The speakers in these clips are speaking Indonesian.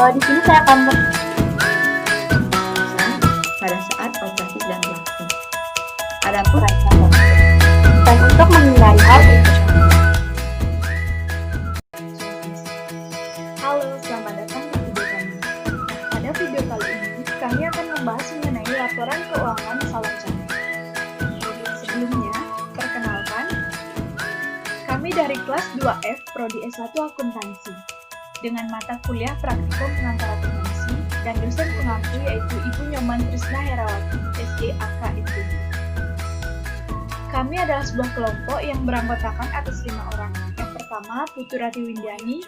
Di sini saya akan pada saat operasi sedang berlangsung. Adapun dan untuk menghindari hal itu. Halo, selamat datang di video kami. Pada video kali ini, kami akan membahas mengenai laporan keuangan salon cantik. Sebelumnya, perkenalkan, kami dari kelas 2F Prodi S1 Akuntansi dengan mata kuliah praktikum pengantar akuntansi dan dosen pengampu yaitu Ibu Nyoman Trisna Herawati, SDAK itu. Kami adalah sebuah kelompok yang beranggotakan atas 5 orang. Yang pertama, Putu Rati Windiani,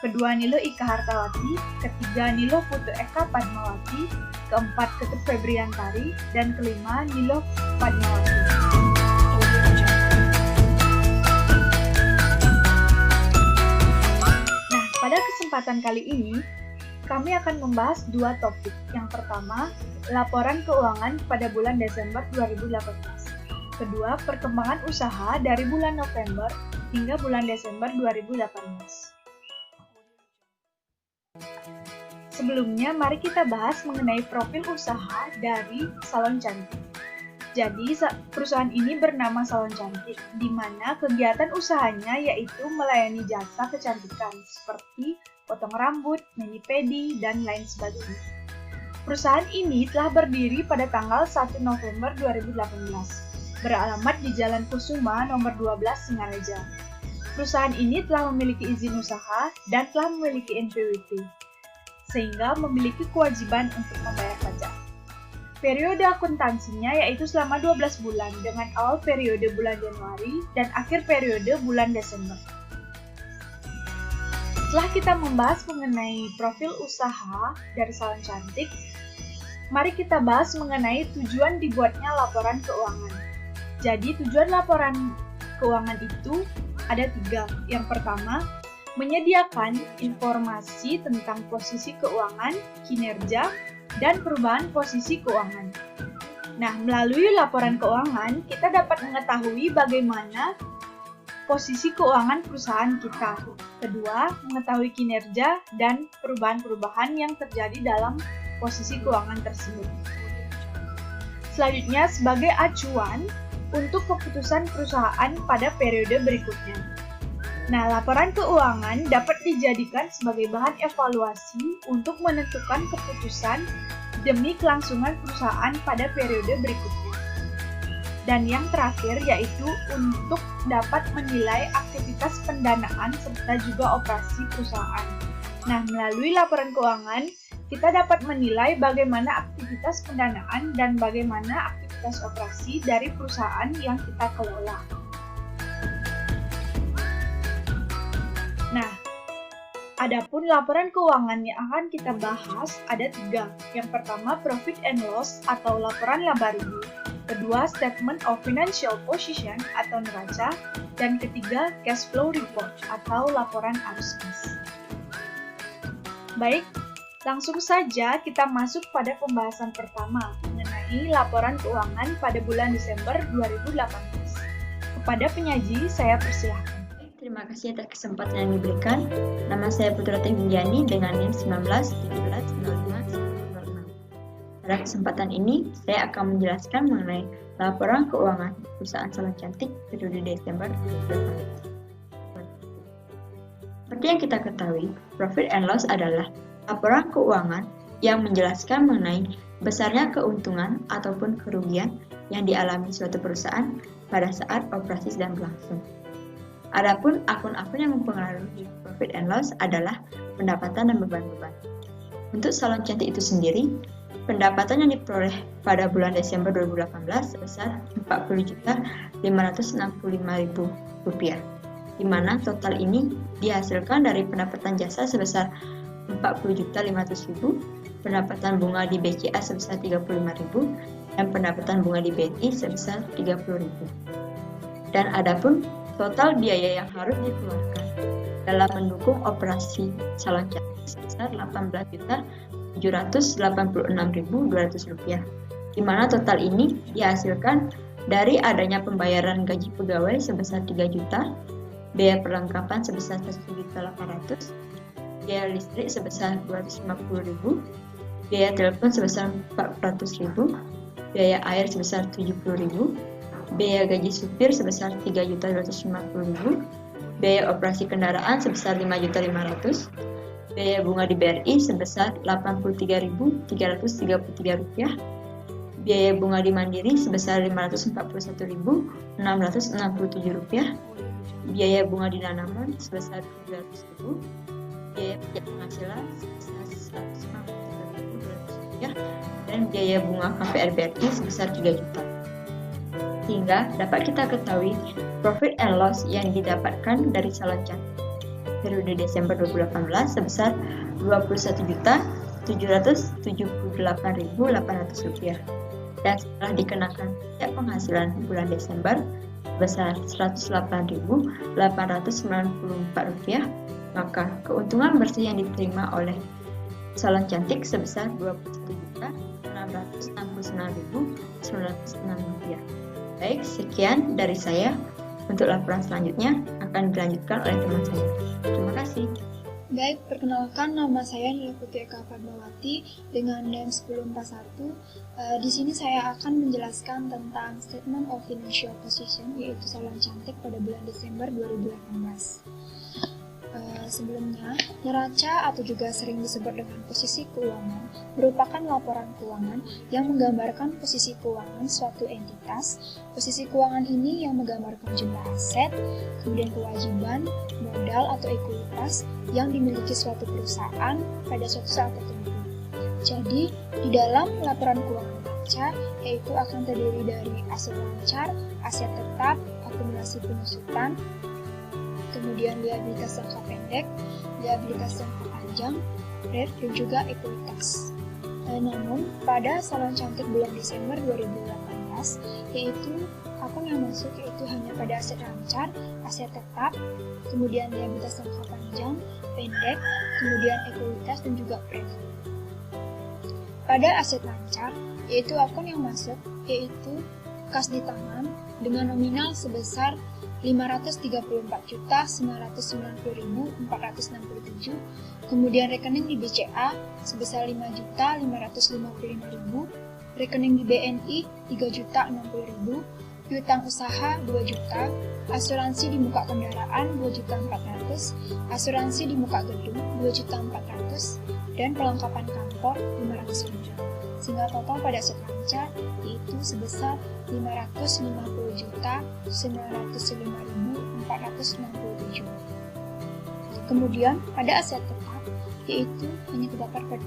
kedua Nilo Ika Hartawati, ketiga Nilo Putu Eka Padmawati, keempat Ketut Febriantari, dan kelima Nilo Padmawati. Nah, pada kesempatan kali ini, kami akan membahas dua topik. Yang pertama, laporan keuangan pada bulan Desember 2018. Kedua, perkembangan usaha dari bulan November hingga bulan Desember 2018. Sebelumnya, mari kita bahas mengenai profil usaha dari Salon Cantik. Jadi, perusahaan ini bernama Salon Cantik, di mana kegiatan usahanya yaitu melayani jasa kecantikan seperti potong rambut, mani-pedi, dan lain sebagainya. Perusahaan ini telah berdiri pada tanggal 1 November 2018, beralamat di Jalan Kusuma nomor 12 Singaraja. Perusahaan ini telah memiliki izin usaha dan telah memiliki NPWP, sehingga memiliki kewajiban untuk membayar pajak. Periode akuntansinya yaitu selama 12 bulan dengan awal periode bulan Januari dan akhir periode bulan Desember. Setelah kita membahas mengenai profil usaha dari Salon Cantik, mari kita bahas mengenai tujuan dibuatnya laporan keuangan. Jadi tujuan laporan keuangan itu ada 3. Yang pertama, menyediakan informasi tentang posisi keuangan, kinerja, dan perubahan posisi keuangan. Nah, melalui laporan keuangan, kita dapat mengetahui bagaimana posisi keuangan perusahaan kita. Kedua, mengetahui kinerja dan perubahan-perubahan yang terjadi dalam posisi keuangan tersebut. Selanjutnya, sebagai acuan untuk keputusan perusahaan pada periode berikutnya. Nah, laporan keuangan dapat dijadikan sebagai bahan evaluasi untuk menentukan keputusan demi kelangsungan perusahaan pada periode berikutnya. Dan yang terakhir yaitu untuk dapat menilai aktivitas pendanaan serta juga operasi perusahaan. Nah, melalui laporan keuangan, kita dapat menilai bagaimana aktivitas pendanaan dan bagaimana aktivitas operasi dari perusahaan yang kita kelola. Nah, adapun laporan keuangan yang akan kita bahas ada 3. Yang pertama, profit and loss atau laporan laba rugi. Kedua, statement of financial position atau neraca. Dan ketiga, cash flow report atau laporan arus kas. Baik, langsung saja kita masuk pada pembahasan pertama mengenai laporan keuangan pada bulan Desember 2018. Kepada penyaji, saya persilahkan. Terima kasih atas kesempatan yang diberikan. Nama saya Putu Rati Windiani dengan NIM 19170556. Pada kesempatan ini, saya akan menjelaskan mengenai laporan keuangan perusahaan Salon Cantik periode Desember 2018. Seperti yang kita ketahui, profit and loss adalah laporan keuangan yang menjelaskan mengenai besarnya keuntungan ataupun kerugian yang dialami suatu perusahaan pada saat operasi sedang berlangsung. Adapun akun-akun yang mempengaruhi profit and loss adalah pendapatan dan beban-beban. Untuk Salon Cantik itu sendiri, pendapatan yang diperoleh pada bulan Desember 2018 sebesar Rp40.565.000, di mana total ini dihasilkan dari pendapatan jasa sebesar Rp40.500.000, pendapatan bunga di BCA sebesar Rp35.000, dan pendapatan bunga di BNI sebesar Rp30.000. Dan adapun total biaya yang harus dikeluarkan dalam mendukung operasi Salon Cantik sebesar Rp18.786.200, di mana total ini dihasilkan dari adanya pembayaran gaji pegawai sebesar 3 juta, biaya perlengkapan sebesar 1.800.000, biaya listrik sebesar 250.000, biaya telepon sebesar 400.000, biaya air sebesar 70.000, biaya gaji supir sebesar 3.250.000, biaya operasi kendaraan sebesar 5.500.000, biaya bunga di BRI sebesar 83.333 rupiah, biaya bunga di Mandiri sebesar 541.667 rupiah, biaya bunga di Danamon sebesar 700.000, biaya pajak penghasilan sebesar 153.200 rupiah, dan biaya bunga KPR BRI sebesar 3 juta. Sehingga dapat kita ketahui profit and loss yang didapatkan dari salon cantik periode Desember 2018 sebesar 21.778.800 rupiah. Dan setelah dikenakan pajak penghasilan bulan Desember sebesar 108.894 rupiah, maka keuntungan bersih yang diterima oleh salon cantik sebesar 21.669.906 rupiah. Baik, sekian dari saya. Untuk laporan selanjutnya akan dilanjutkan oleh teman saya. Terima kasih. Baik, perkenalkan nama saya Nila Putri Eka Padmawati dengan NIM 1041. Di sini saya akan menjelaskan tentang Statement of Financial Position, yaitu salon cantik pada bulan Desember 2018. Sebelumnya, neraca atau juga sering disebut dengan posisi keuangan merupakan laporan keuangan yang menggambarkan posisi keuangan suatu entitas. Posisi keuangan ini yang menggambarkan jumlah aset, kemudian kewajiban, modal atau ekuitas yang dimiliki suatu perusahaan pada suatu saat tertentu. Jadi, di dalam laporan keuangan neraca, yaitu akan terdiri dari aset lancar, aset tetap, akumulasi penyusutan, kemudian liabilitas jangka pendek, liabilitas jangka panjang, REF, dan juga ekuitas. Namun, pada salon cantik bulan Desember 2018, yaitu akun yang masuk yaitu hanya pada aset lancar, aset tetap, kemudian liabilitas jangka panjang, pendek, kemudian ekuitas, dan juga REF. Pada aset lancar, yaitu akun yang masuk yaitu kas di tangan dengan nominal sebesar 534.990.467, kemudian rekening di BCA sebesar 5.555.000, rekening di BNI 3.060.000, piutang usaha 2 juta, asuransi di muka kendaraan 2.400.000, asuransi di muka gedung 2.400.000, dan pelengkapan kantor 500.000. Sehingga total pada aset lancar yaitu sebesar 550.905.467. Kemudian pada aset tetap yaitu hanya terdapat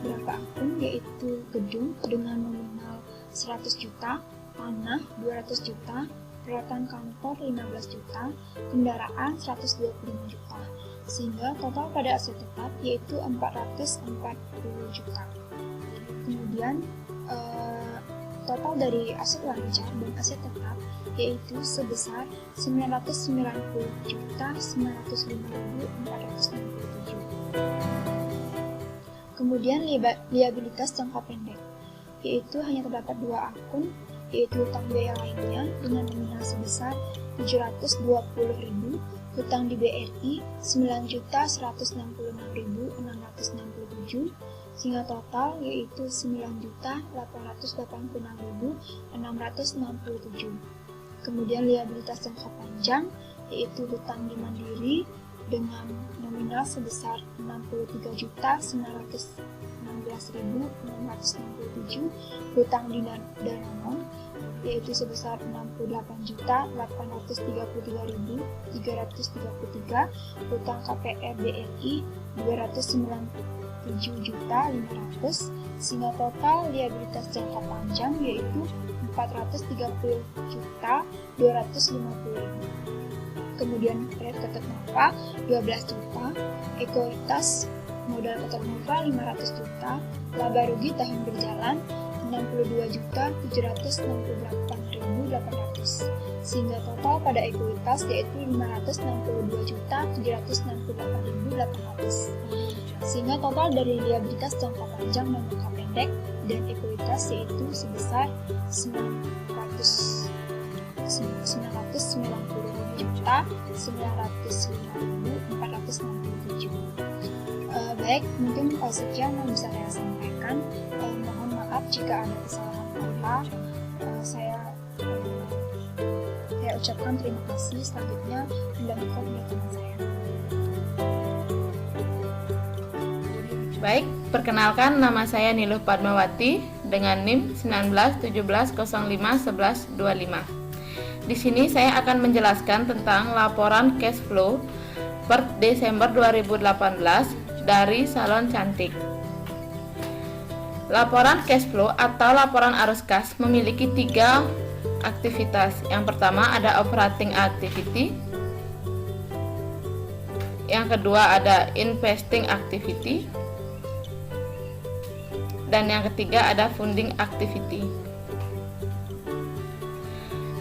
beberapa akun, yaitu gedung dengan nominal 100 juta, tanah 200 juta, peralatan kantor 15 juta, kendaraan 125 juta. Sehingga total pada aset tetap yaitu 440 juta. Kemudian total dari aset lancar dan aset tetap yaitu sebesar 990.905.467. Kemudian liabilitas jangka pendek yaitu hanya terdapat 2 akun, yaitu hutang biaya lainnya dengan nominal sebesar 720.000, hutang di BRI 9.166.667, sehingga total yaitu 9.886.667. Kemudian liabilitas jangka panjang yaitu hutang di Mandiri dengan nominal sebesar 63.916.667, hutang di Danamon yaitu sebesar 68.833.333, hutang KPR BRI 297.500.000, sehingga total liabilitas jangka panjang yaitu 430.250.000. Kemudian REF Ketek Nova 12 juta, ekuitas modal Ketek Nova 500 juta, laba rugi tahun berjalan 62.768.800, sehingga total pada ekuitas yaitu 562.768.800, sehingga total dari liabilitas jangka panjang dan jangka pendek dan ekuitas yaitu sebesar 990 juta 905.467. Baik, mungkin sekian yang bisa saya sampaikan. Mohon maaf jika ada kesalahan kata. Saya ucapkan terima kasih. Selanjutnya dilanjutkan oleh teman saya. Baik, perkenalkan nama saya Niluh Padmawati dengan NIM 1917051125. Di sini saya akan menjelaskan tentang laporan cash flow per Desember 2018 dari Salon Cantik. Laporan cash flow atau laporan arus kas memiliki 3 aktivitas. Yang pertama ada operating activity. Yang kedua ada investing activity. Dan yang ketiga ada funding activity.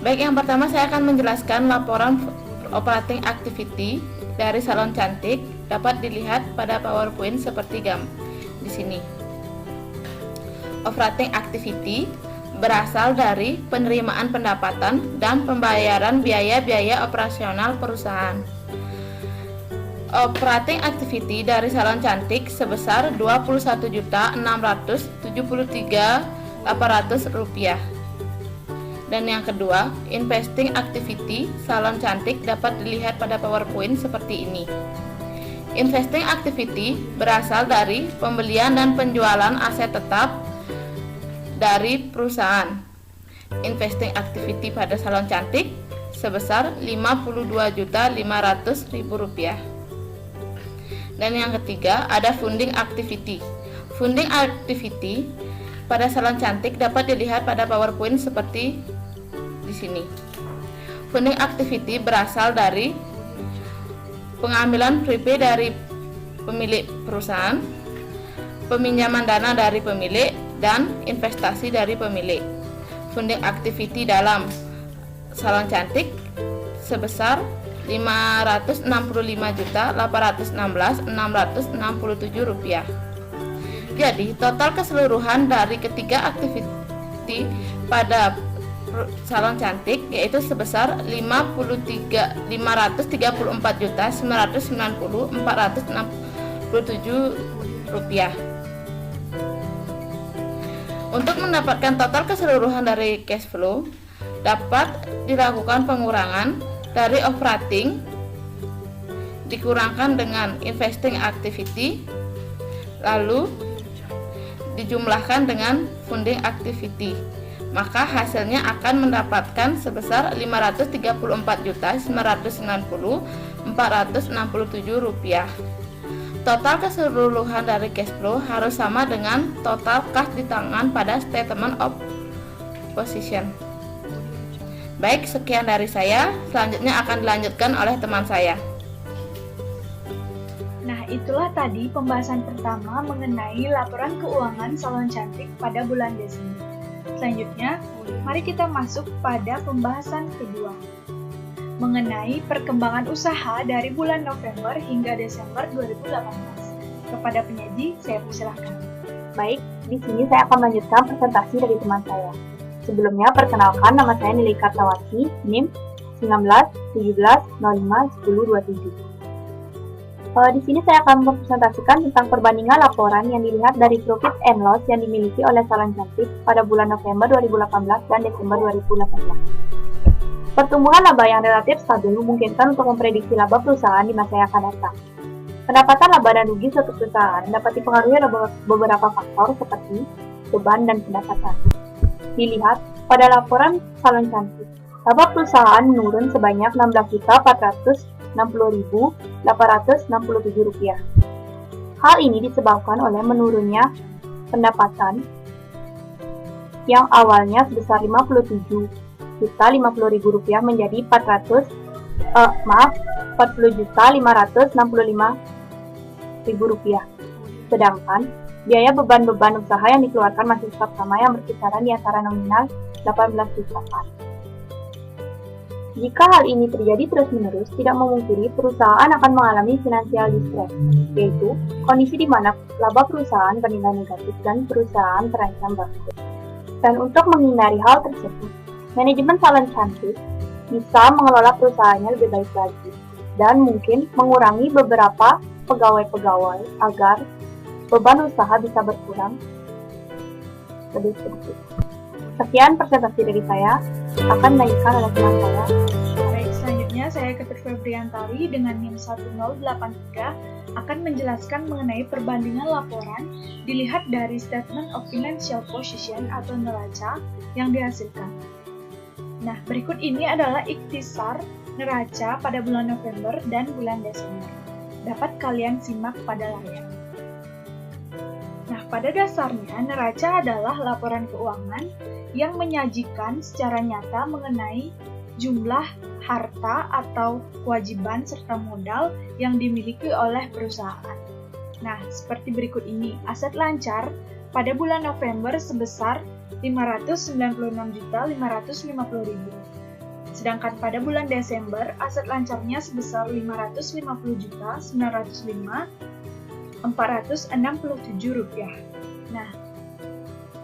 Baik, yang pertama saya akan menjelaskan laporan operating activity dari Salon Cantik. Dapat dilihat pada PowerPoint seperti di sini. Operating activity berasal dari penerimaan pendapatan dan pembayaran biaya-biaya operasional perusahaan. Operating activity dari Salon Cantik sebesar Rp21.673.800. Dan yang kedua, investing activity Salon Cantik dapat dilihat pada PowerPoint seperti ini. Investing activity berasal dari pembelian dan penjualan aset tetap dari perusahaan. Investing activity pada Salon Cantik sebesar Rp52.500.000. Dan yang ketiga ada funding activity. Funding activity pada Salon Cantik dapat dilihat pada PowerPoint seperti di sini. Funding activity berasal dari pengambilan prepay dari pemilik perusahaan, peminjaman dana dari pemilik, dan investasi dari pemilik. Funding activity dalam Salon Cantik sebesar Rp565.816.667. Jadi, total keseluruhan dari ketiga aktiviti pada Salon Cantik yaitu sebesar Rp534.990.467. Untuk mendapatkan total keseluruhan dari cash flow, dapat dilakukan pengurangan dari operating dikurangkan dengan investing activity, lalu dijumlahkan dengan funding activity, maka hasilnya akan mendapatkan sebesar Rp534.990.467. Total keseluruhan dari cash flow harus sama dengan total kas di tangan pada statement of position. Baik, sekian dari saya. Selanjutnya akan dilanjutkan oleh teman saya. Nah, itulah tadi pembahasan pertama mengenai laporan keuangan Salon Cantik pada bulan Desember. Selanjutnya, mari kita masuk pada pembahasan kedua mengenai perkembangan usaha dari bulan November hingga Desember 2018. Kepada penyaji, saya persilahkan. Baik, di sini saya akan melanjutkan presentasi dari teman saya. Sebelumnya, perkenalkan nama saya Nili Kartawati, NIM 1917051027. Di sini saya akan mempresentasikan tentang perbandingan laporan yang dilihat dari profit and loss yang dimiliki oleh Salon Cantik pada bulan November 2018 dan Desember 2018. Pertumbuhan laba yang relatif stabil memungkinkan untuk memprediksi laba perusahaan di masa yang akan datang. Pendapatan laba dan rugi suatu perusahaan dapat dipengaruhi oleh beberapa faktor seperti beban dan pendapatan. Dilihat pada laporan Salon Cantik, laba perusahaan menurun sebanyak Rp16.460.867. Hal ini disebabkan oleh menurunnya pendapatan yang awalnya sebesar Rp57.050.000 menjadi Rp40.565.000. Sedangkan biaya beban-beban usaha yang dikeluarkan masih tetap sama yang berkisaran di antara nominal 18 jutaan. Jika hal ini terjadi terus-menerus, tidak memungkiri perusahaan akan mengalami financial distress, yaitu kondisi di mana laba perusahaan bernilai negatif dan perusahaan terancam bangkrut. Dan untuk menghindari hal tersebut, manajemen Salon Cantik bisa mengelola perusahaannya lebih baik lagi, dan mungkin mengurangi beberapa pegawai-pegawai agar beban usaha bisa berkurang lebih sedikit. Sekian presentasi dari saya, akan dilanjutkan oleh teman saya. Baik, selanjutnya saya Ketut Febriantari dengan NIM 1083 akan menjelaskan mengenai perbandingan laporan dilihat dari Statement of Financial Position atau neraca yang dihasilkan. Nah, berikut ini adalah ikhtisar neraca pada bulan November dan bulan Desember. Dapat kalian simak pada layar. Nah, pada dasarnya neraca adalah laporan keuangan yang menyajikan secara nyata mengenai jumlah harta atau kewajiban serta modal yang dimiliki oleh perusahaan. Nah, seperti berikut ini. Aset lancar pada bulan November sebesar 596.550.000. Sedangkan pada bulan Desember, aset lancarnya sebesar 550.905.467 rupiah. Nah,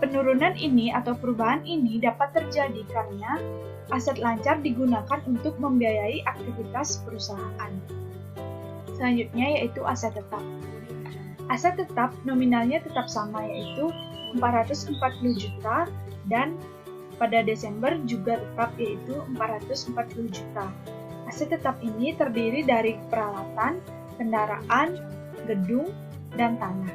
penurunan ini atau perubahan ini dapat terjadi karena aset lancar digunakan untuk membiayai aktivitas perusahaan. Selanjutnya yaitu aset tetap. Aset tetap nominalnya tetap sama yaitu 440 juta dan pada Desember juga tetap yaitu 440 juta. Aset tetap ini terdiri dari peralatan, kendaraan, gedung, dan tanah.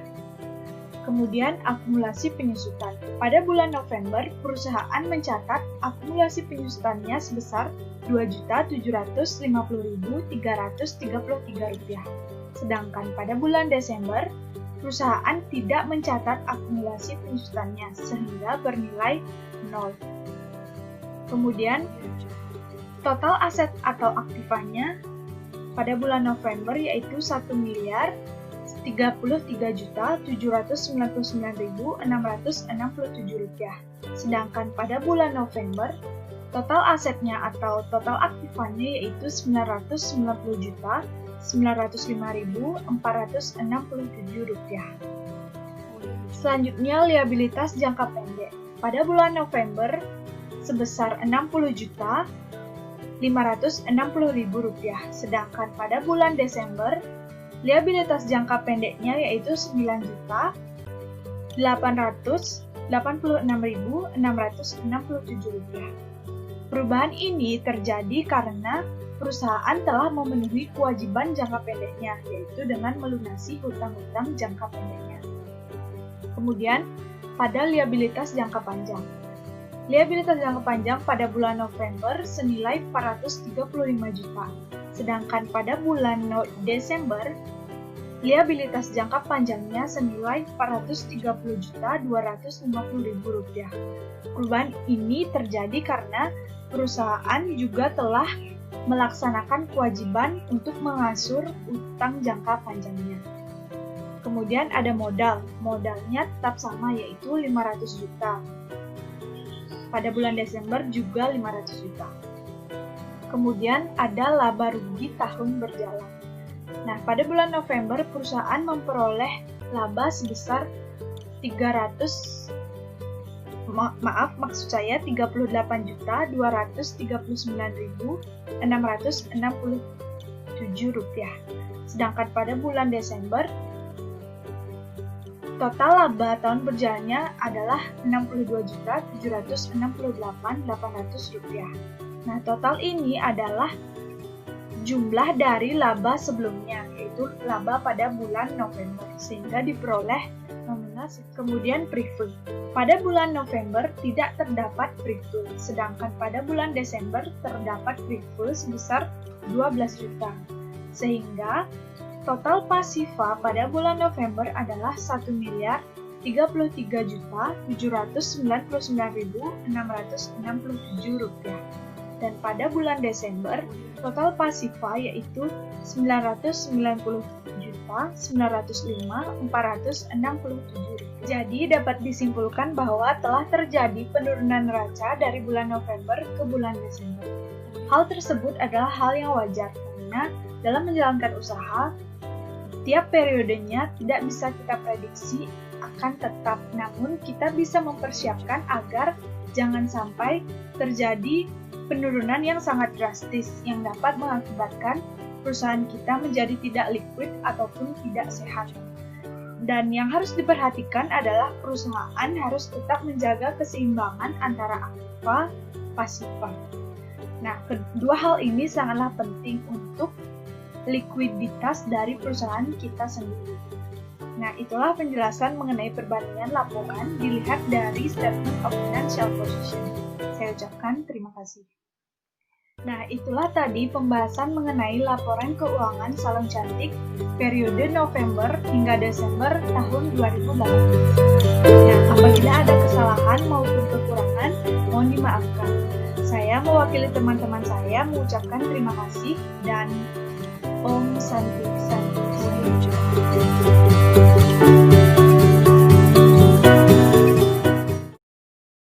Kemudian akumulasi penyusutan. Pada bulan November, perusahaan mencatat akumulasi penyusutannya sebesar Rp2.750.333. Sedangkan pada bulan Desember, perusahaan tidak mencatat akumulasi penyusutannya sehingga bernilai 0. Kemudian, total aset atau aktifanya pada bulan November yaitu Rp1.033.799.667. Sedangkan pada bulan November, total asetnya atau total aktifannya yaitu Rp990.905.467. Selanjutnya, liabilitas jangka pendek. Pada bulan November, sebesar Rp60.560.000. Sedangkan pada bulan Desember, liabilitas jangka pendeknya yaitu Rp9.886.667. Perubahan ini terjadi karena perusahaan telah memenuhi kewajiban jangka pendeknya, yaitu dengan melunasi hutang-hutang jangka pendeknya. Kemudian, pada liabilitas jangka panjang. Liabilitas jangka panjang pada bulan November senilai 435 juta. Sedangkan pada bulan Desember, liabilitas jangka panjangnya senilai Rp430.250.000. Perubahan ini terjadi karena perusahaan juga telah melaksanakan kewajiban untuk mengasur utang jangka panjangnya. Kemudian ada modal. Modalnya tetap sama yaitu 500 juta. Pada bulan Desember juga 500 juta. Kemudian ada laba rugi tahun berjalan. Nah, pada bulan November perusahaan memperoleh laba sebesar 38.239.667 rupiah. Sedangkan pada bulan Desember total laba tahun berjalannya adalah Rp62.768.800 rupiah. Nah, total ini adalah jumlah dari laba sebelumnya, yaitu laba pada bulan November, sehingga diperoleh nominal. Kemudian free float. Pada bulan November tidak terdapat free float, sedangkan pada bulan Desember terdapat free float sebesar 12 juta. Sehingga total pasifa pada bulan November adalah Rp1.033.799.667 rupiah. Dan pada bulan Desember, total pasifa yaitu Rp990.905.467. Jadi dapat disimpulkan bahwa telah terjadi penurunan neraca dari bulan November ke bulan Desember. Hal tersebut adalah hal yang wajar karena dalam menjalankan usaha, tiap periodenya tidak bisa kita prediksi akan tetap, namun kita bisa mempersiapkan agar jangan sampai terjadi penurunan yang sangat drastis yang dapat mengakibatkan perusahaan kita menjadi tidak liquid ataupun tidak sehat. Dan yang harus diperhatikan adalah perusahaan harus tetap menjaga keseimbangan antara aktiva pasiva. Nah, kedua hal ini sangatlah penting untuk likuiditas dari perusahaan kita sendiri. Nah, itulah penjelasan mengenai perbandingan laporan dilihat dari Statement of Financial Position. Saya ucapkan terima kasih. Nah, itulah tadi pembahasan mengenai laporan keuangan Salon Cantik periode November hingga Desember tahun 2018. Nah, apabila ada kesalahan maupun kekurangan, mohon dimaafkan. Saya mewakili teman-teman saya mengucapkan terima kasih dan Om Santi Santi.